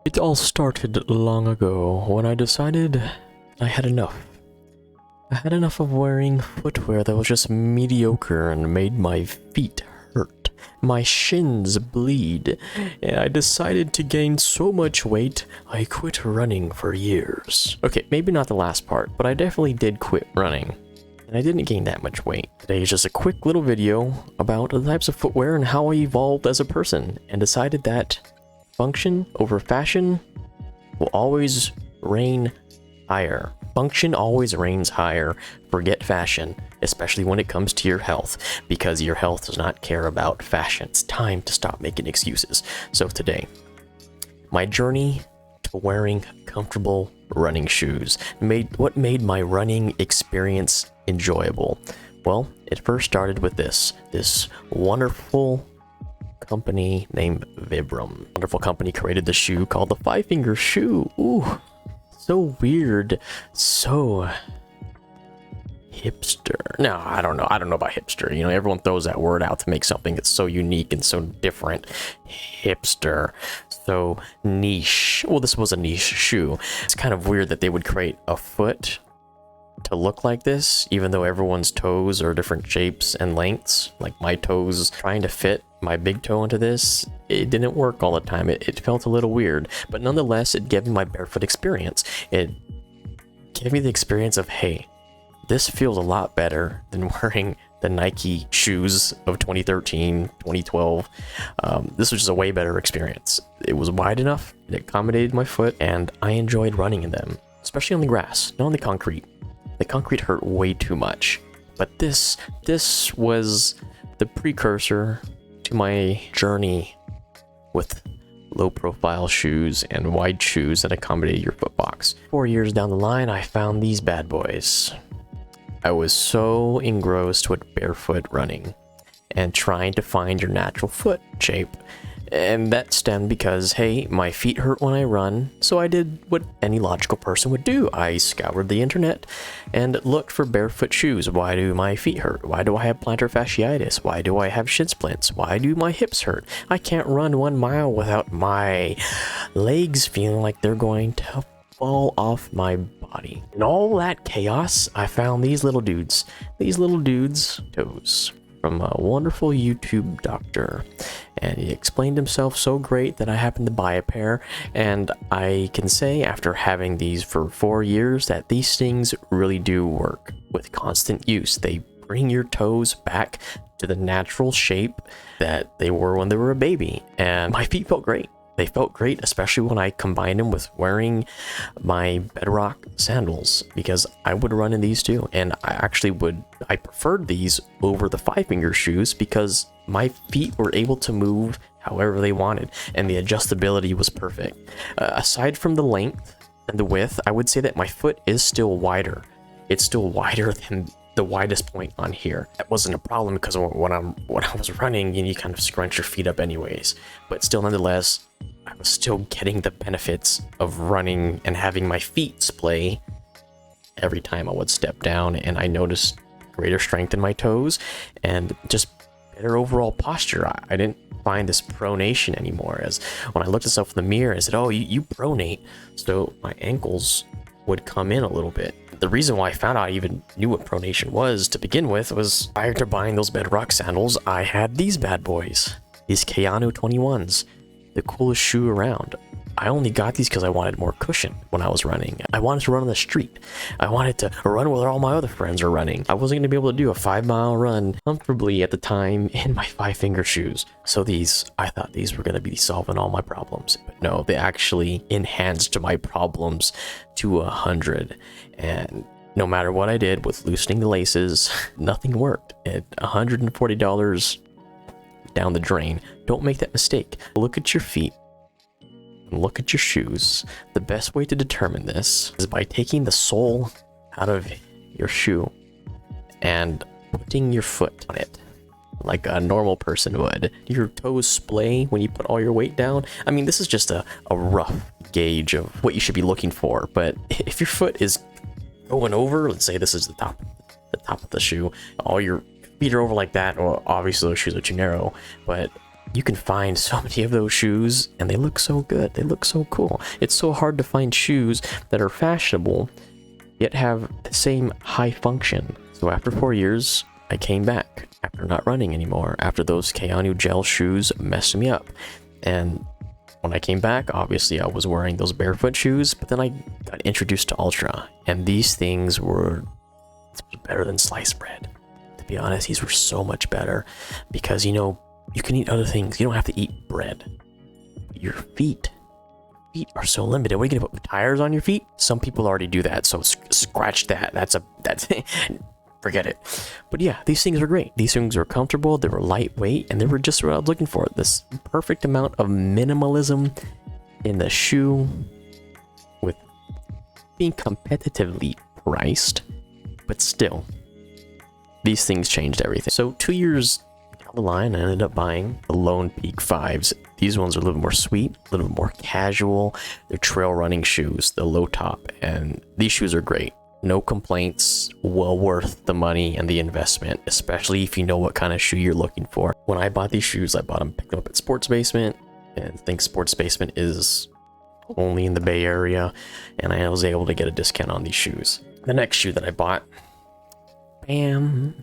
It all started long ago when I decided I had enough. I had enough of wearing footwear that was just mediocre and made my feet hurt, my shins bleed, and I decided to gain so much weight, I quit running for years. Okay, maybe not the last part, but I definitely did quit running. And I didn't gain that much weight. Today is just a quick little video about the types of footwear and how I evolved as a person, and decided that function over fashion will always reign higher. Function always reigns higher. Forget fashion, especially when it comes to your health, because your health does not care about fashion. It's time to stop making excuses. So today, my journey to wearing comfortable running shoes. What made my running experience enjoyable? Well, it first started with this wonderful company named Vibram. Wonderful company created the shoe called the Five-Finger Shoe. Ooh, so weird, so hipster. No, I don't know about hipster. You know, everyone throws that word out to make something that's so unique and so different. Hipster, so niche. Well, this was a niche shoe. It's kind of weird that they would create a foot to look like this, even though everyone's toes are different shapes and lengths. Like my toes trying to fit my big toe into this, it didn't work all the time. It felt a little weird, but nonetheless, it gave me my barefoot experience. It gave me the experience of, hey, this feels a lot better than wearing the Nike shoes of 2013, 2012. This was just a way better experience. It was wide enough, it accommodated my foot, and I enjoyed running in them, especially on the grass, not on the concrete. The concrete hurt way too much, but this was the precursor to my journey with low profile shoes and wide shoes that accommodate your foot box. 4 years down the line, I found these bad boys. I was so engrossed with barefoot running and trying to find your natural foot shape. And that stemmed because, hey, my feet hurt when I run, so I did what any logical person would do. I scoured the internet and looked for barefoot shoes. Why do my feet hurt? Why do I have plantar fasciitis? Why do I have shin splints? Why do my hips hurt? I can't run 1 mile without my legs feeling like they're going to fall off my body. In all that chaos, I found these little dudes, toes, from a wonderful YouTube doctor, and he explained himself so great that I happened to buy a pair, and I can say after having these for 4 years that these things really do work with constant use. They bring your toes back to the natural shape that they were when they were a baby, and my feet felt great. They felt great, especially when I combined them with wearing my Bedrock sandals, because I would run in these too. And I preferred these over the Five-Finger shoes because my feet were able to move however they wanted, and the adjustability was perfect. Aside from the length and the width, I would say that my foot is still wider. It's still wider than the widest point on here. That wasn't a problem because when I was running, you kind of scrunch your feet up anyways. But still, nonetheless, I was still getting the benefits of running and having my feet splay every time I would step down, and I noticed greater strength in my toes and just better overall posture. I didn't find this pronation anymore, as when I looked at myself in the mirror, I said, oh, you pronate. So my ankles would come in a little bit. The reason why I found out I even knew what pronation was to begin with was prior to buying those Bedrock sandals, I had these bad boys, these Keanu 21s, the coolest shoe around. I only got these because I wanted more cushion when I was running. I wanted to run on the street. I wanted to run where all my other friends are running. I wasn't going to be able to do a 5-mile run comfortably at the time in my Five-Finger shoes. So I thought these were going to be solving all my problems. But no, they actually enhanced my problems to 100. And no matter what I did with loosening the laces, nothing worked. At $140 down the drain. Don't make that mistake. Look at your feet. Look at your shoes. The best way to determine this is by taking the sole out of your shoe and putting your foot on it like a normal person would. Your toes splay when you put all your weight down. I mean, this is just a rough gauge of what you should be looking for, but if your foot is going over, let's say this is the top of the shoe, all your feet are over like that, well, obviously those shoes are too narrow, but you can find so many of those shoes and they look so good. They look so cool. It's so hard to find shoes that are fashionable yet have the same high function. So after 4 years, I came back after not running anymore, after those Keanu gel shoes messed me up. And when I came back, obviously I was wearing those Barefoot shoes, but then I got introduced to Ultra, and these things were better than sliced bread. To be honest, these were so much better because, you know, you can eat other things. You don't have to eat bread. But your feet are so limited. What are you gonna put tires on your feet? Some people already do that, so scratch that. That's forget it. But yeah, these things are great. These things were comfortable, they were lightweight, and they were just what I was looking for. This perfect amount of minimalism in the shoe with being competitively priced, but still, these things changed everything. So 2 years down the line, I ended up buying the Lone Peak 5s. These ones are a little more sweet, a little more casual. They're trail running shoes, the low top, and these shoes are great. No complaints, well worth the money and the investment, especially if you know what kind of shoe you're looking for. When I bought these shoes, I bought them, picked them up at Sports Basement, and I think Sports Basement is only in the Bay Area, and I was able to get a discount on these shoes. The next shoe that I bought, bam,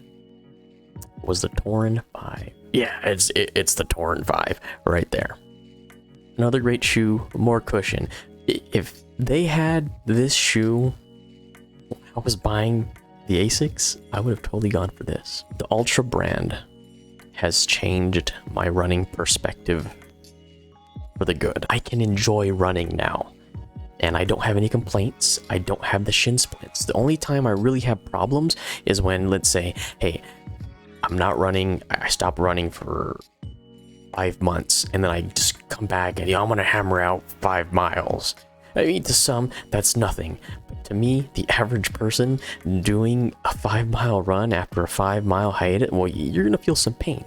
was the Torrent 5. Yeah, it's the Torrent 5 right there. Another great shoe, more cushion. If they had this shoe, I was buying the Asics, I would have totally gone for this. The Ultra brand has changed my running perspective for the good. I can enjoy running now, and I don't have any complaints. I don't have the shin splints. The only time I really have problems is when, let's say, hey, I'm not running, I stop running for 5 months, and then I just come back and, I'm gonna hammer out 5 miles. I mean, to some, that's nothing. But to me, the average person doing a 5-mile run after a 5-mile hiatus, well, you're gonna feel some pain.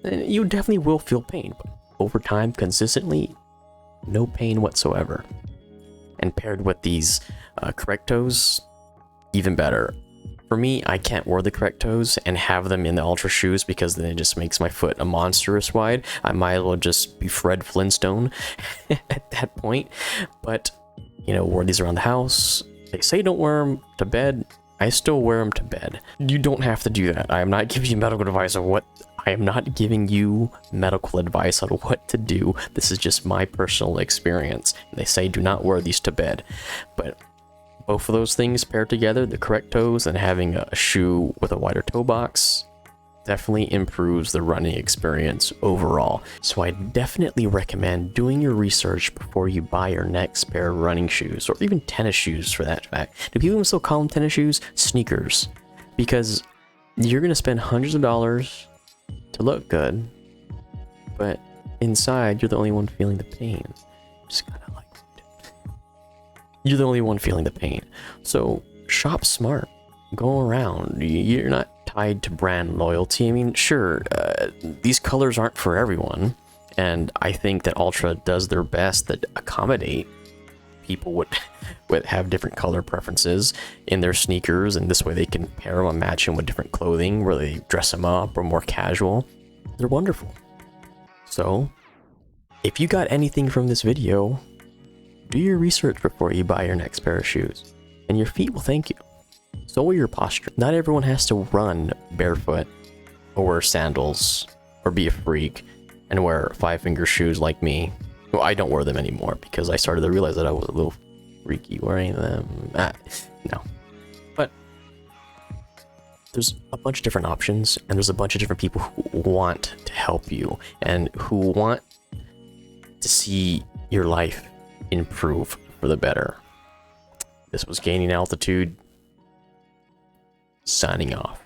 And you definitely will feel pain, but over time, consistently, no pain whatsoever. And paired with these correct toes, even better. For me, I can't wear the correct toes and have them in the Ultra shoes because then it just makes my foot a monstrous wide. I might as well just be Fred Flintstone at that point. But, you know, wear these around the house. They say don't wear them to bed. I still wear them to bed. You don't have to do that. I am not giving you medical advice on what... I am not giving you medical advice on what to do. This is just my personal experience. They say do not wear these to bed. But both of those things paired together, the correct toes and having a shoe with a wider toe box, definitely improves the running experience overall. So I definitely recommend doing your research before you buy your next pair of running shoes, or even tennis shoes for that fact. Do people even still call them tennis shoes? Sneakers. Because you're going to spend hundreds of dollars to look good, but inside you're the only one feeling the pain. Just kind of like, you're the only one feeling the pain. So shop smart, go around. You're not tied to brand loyalty. I mean, sure, these colors aren't for everyone, and I think that Ultra does their best to accommodate people would have different color preferences in their sneakers, and this way they can pair them and match them with different clothing, where they dress them up or more casual. They're wonderful. So if you got anything from this video, do your research before you buy your next pair of shoes, and your feet will thank you. So will your posture. Not everyone has to run barefoot or wear sandals or be a freak and wear 5-finger shoes like me. Well, I don't wear them anymore because I started to realize that I was a little freaky wearing them. No. But there's a bunch of different options, and there's a bunch of different people who want to help you and who want to see your life improve for the better. This was Gaining Altitude, signing off.